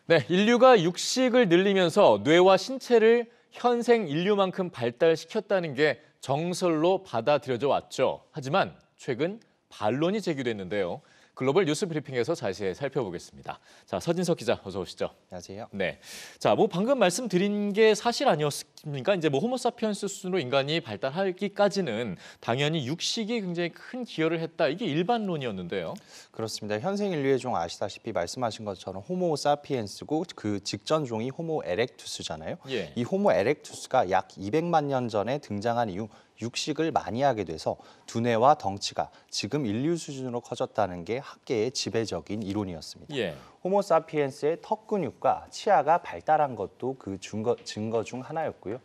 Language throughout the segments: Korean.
네, 인류가 육식을 늘리면서 뇌와 신체를 현생 인류만큼 발달시켰다는 게 정설로 받아들여져 왔죠. 하지만 최근 반론이 제기됐는데요. 글로벌 뉴스 브리핑에서 자세히 살펴보겠습니다. 자, 서진석 기자 어서 오시죠. 안녕하세요. 네. 자, 방금 말씀드린 게 사실 아니었습니까? 이제 호모사피엔스 수준으로 인간이 발달하기까지는 당연히 육식이 굉장히 큰 기여를 했다. 이게 일반론이었는데요. 그렇습니다. 현생 인류의 종 아시다시피 말씀하신 것처럼 호모 사피엔스고 그 직전 종이 호모 에렉투스잖아요. 예. 이 호모 에렉투스가 약 200만 년 전에 등장한 이후 육식을 많이 하게 돼서 두뇌와 덩치가 지금 인류 수준으로 커졌다는 게 학계의 지배적인 이론이었습니다. 예. 호모 사피엔스의 턱 근육과 치아가 발달한 것도 그 증거 중 하나였고요.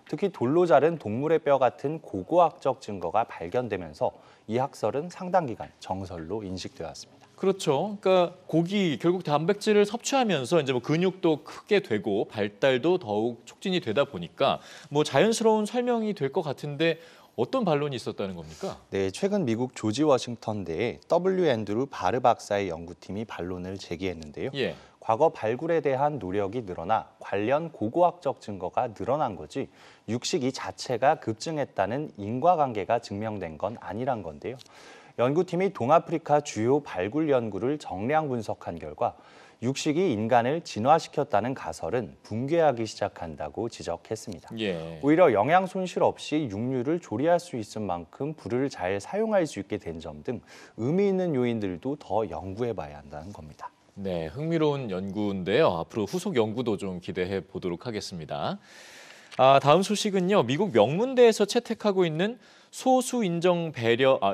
특히 돌로 자른 동물의 뼈 같은 고고학적 증거가 발견되면서 이 학설은 상당 기간 정설로 인식되었습니다. 그렇죠. 그러니까 고기 결국 단백질을 섭취하면서 이제 근육도 크게 되고 발달도 더욱 촉진이 되다 보니까 자연스러운 설명이 될 것 같은데 어떤 반론이 있었다는 겁니까? 네, 최근 미국 조지 워싱턴대의 W. 앤드루 바르 박사의 연구팀이 반론을 제기했는데요. 예. 과거 발굴에 대한 노력이 늘어나 관련 고고학적 증거가 늘어난 거지 육식 이 자체가 급증했다는 인과관계가 증명된 건 아니란 건데요. 연구팀이 동아프리카 주요 발굴 연구를 정량 분석한 결과 육식이 인간을 진화시켰다는 가설은 붕괴하기 시작한다고 지적했습니다. 예. 오히려 영양 손실 없이 육류를 조리할 수 있을 만큼 불을 잘 사용할 수 있게 된 점 등 의미 있는 요인들도 더 연구해 봐야 한다는 겁니다. 네, 흥미로운 연구인데요. 앞으로 후속 연구도 좀 기대해 보도록 하겠습니다. 다음 소식은요. 미국 명문대에서 채택하고 있는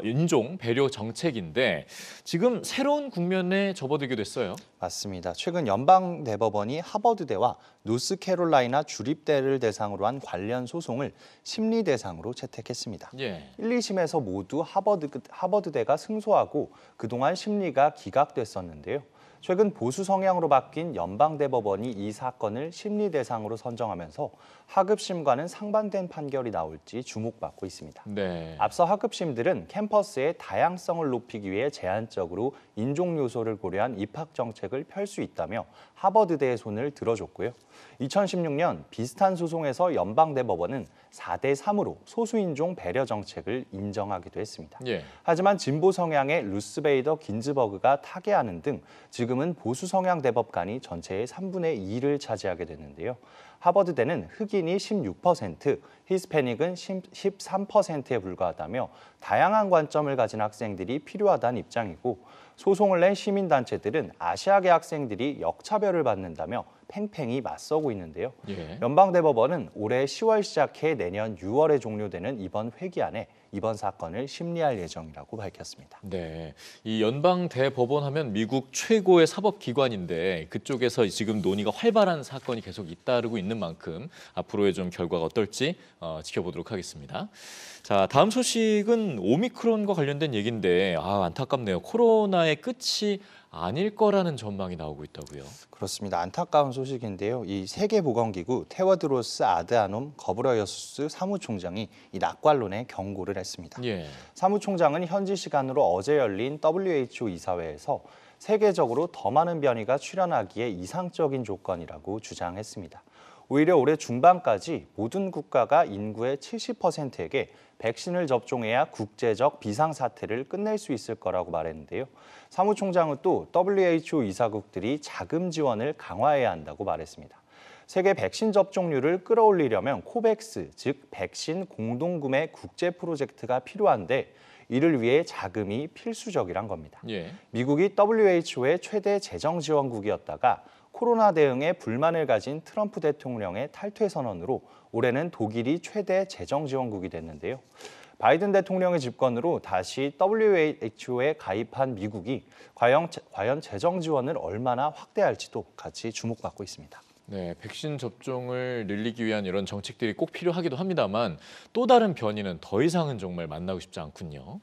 인종 배려 정책인데 지금 새로운 국면에 접어들게 됐어요. 맞습니다. 최근 연방대법원이 하버드대와 노스캐롤라이나 주립대를 대상으로 한 관련 소송을 심리 대상으로 채택했습니다. 예. 1, 2심에서 모두 하버드대가 승소하고 그동안 심리가 기각됐었는데요. 최근 보수 성향으로 바뀐 연방대법원이 이 사건을 심리 대상으로 선정하면서 하급심과는 상반된 판결이 나올지 주목받고 있습니다. 네. 앞서 하급심들은 캠퍼스의 다양성을 높이기 위해 제한적으로 인종 요소를 고려한 입학 정책을 펼 수 있다며 하버드대의 손을 들어줬고요. 2016년 비슷한 소송에서 연방대법원은 4대3으로 소수인종 배려 정책을 인정하기도 했습니다. 예. 하지만 진보 성향의 루스 베이더 긴즈버그가 타계하는 등 지금은 보수 성향 대법관이 전체의 3분의 2를 차지하게 됐는데요. 하버드대는 흑인이 16%, 히스패닉은 13%에 불과하다며 다양한 관점을 가진 학생들이 필요하다는 입장이고 소송을 낸 시민단체들은 아시아계 학생들이 역차별을 받는다며 팽팽히 맞서고 있는데요. 예. 연방대법원은 올해 10월 시작해 내년 6월에 종료되는 이번 회기 안에 이번 사건을 심리할 예정이라고 밝혔습니다. 네, 이 연방대법원 하면 미국 최고의 사법기관인데 그쪽에서 지금 논의가 활발한 사건이 계속 잇따르고 있는 만큼 앞으로의 좀 결과가 어떨지 지켜보도록 하겠습니다. 자, 다음 소식은 오미크론과 관련된 얘기인데 안타깝네요. 코로나의 끝이 아닐 거라는 전망이 나오고 있다고요. 그렇습니다. 안타까운 소식인데요. 이 세계보건기구 테워드로스 아드하놈 거브러여수스 사무총장이 이 낙관론에 경고를 했습니다. 예. 사무총장은 현지 시간으로 어제 열린 WHO 이사회에서 세계적으로 더 많은 변이가 출현하기에 이상적인 조건이라고 주장했습니다. 오히려 올해 중반까지 모든 국가가 인구의 70%에게 백신을 접종해야 국제적 비상사태를 끝낼 수 있을 거라고 말했는데요. 사무총장은 또 WHO 이사국들이 자금 지원을 강화해야 한다고 말했습니다. 세계 백신 접종률을 끌어올리려면 코백스, 즉 백신 공동구매 국제 프로젝트가 필요한데 이를 위해 자금이 필수적이란 겁니다. 예. 미국이 WHO의 최대 재정 지원국이었다가 코로나 대응에 불만을 가진 트럼프 대통령의 탈퇴 선언으로 올해는 독일이 최대 재정 지원국이 됐는데요. 바이든 대통령의 집권으로 다시 WHO에 가입한 미국이 과연 재정 지원을 얼마나 확대할지도 같이 주목받고 있습니다. 네, 백신 접종을 늘리기 위한 이런 정책들이 꼭 필요하기도 합니다만 또 다른 변이는 더 이상은 정말 만나고 싶지 않군요.